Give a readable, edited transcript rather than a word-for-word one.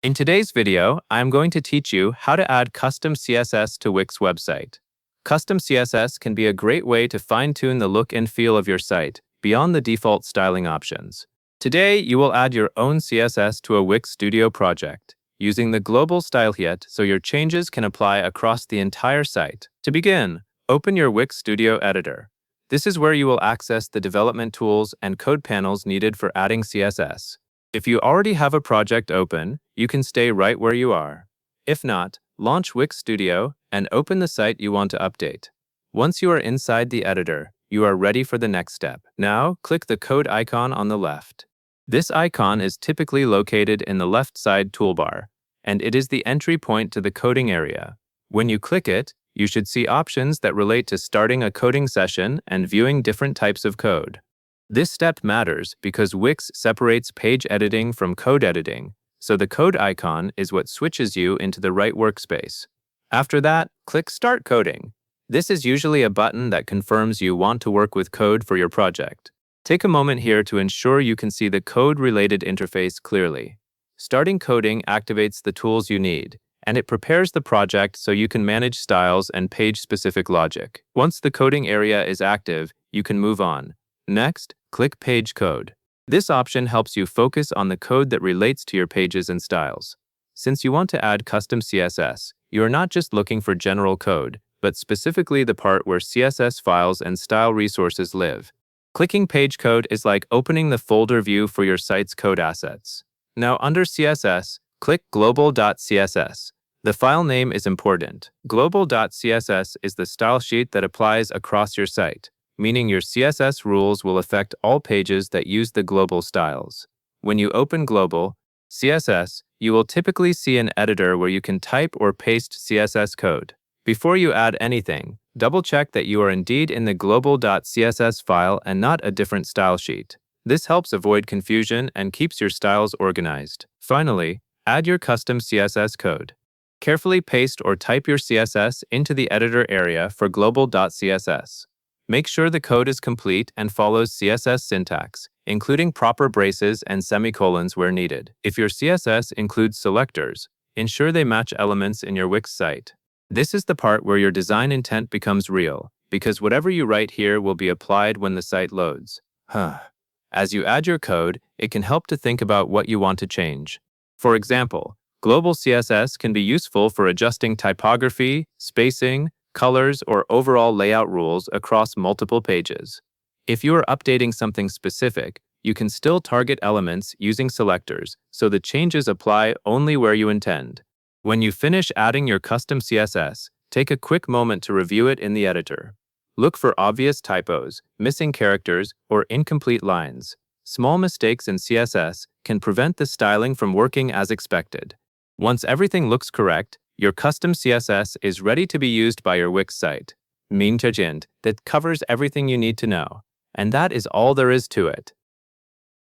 In today's video, I'm going to teach you how to add custom CSS to Wix website. Custom CSS can be a great way to fine-tune the look and feel of your site beyond the default styling options. Today, you will add your own CSS to a Wix Studio project, using the global style hit so your changes can apply across the entire site. To begin, open your Wix Studio editor. This is where you will access the development tools and code panels needed for adding CSS. If you already have a project open, you can stay right where you are. If not, launch Wix Studio and open the site you want to update. Once you are inside the editor, you are ready for the next step. Now, click the code icon on the left. This icon is typically located in the left side toolbar, and it is the entry point to the coding area. When you click it, you should see options that relate to starting a coding session and viewing different types of code. This step matters because Wix separates page editing from code editing, so the code icon is what switches you into the right workspace. After that, click Start Coding. This is usually a button that confirms you want to work with code for your project. Take a moment here to ensure you can see the code-related interface clearly. Starting coding activates the tools you need, and it prepares the project so you can manage styles and page-specific logic. Once the coding area is active, you can move on. Next, click Page Code. This option helps you focus on the code that relates to your pages and styles. Since you want to add custom CSS, you are not just looking for general code, but specifically the part where CSS files and style resources live. Clicking Page Code is like opening the folder view for your site's code assets. Now, under CSS, click global.css. The file name is important. Global.css is the style sheet that applies across your site, meaning your CSS rules will affect all pages that use the global styles. When you open Global CSS, you will typically see an editor where you can type or paste CSS code. Before you add anything, double-check that you are indeed in the global.css file and not a different style sheet. This helps avoid confusion and keeps your styles organized. Finally, add your custom CSS code. Carefully paste or type your CSS into the editor area for global.css. Make sure the code is complete and follows CSS syntax, including proper braces and semicolons where needed. If your CSS includes selectors, ensure they match elements in your Wix site. This is the part where your design intent becomes real, because whatever you write here will be applied when the site loads. As you add your code, it can help to think about what you want to change. For example, global CSS can be useful for adjusting typography, spacing, colors, or overall layout rules across multiple pages. If you are updating something specific, you can still target elements using selectors, so the changes apply only where you intend. When you finish adding your custom CSS, take a quick moment to review it in the editor. Look for obvious typos, missing characters, or incomplete lines. Small mistakes in CSS can prevent the styling from working as expected. Once everything looks correct, your custom CSS is ready to be used by your Wix site. That covers everything you need to know. And that is all there is to it.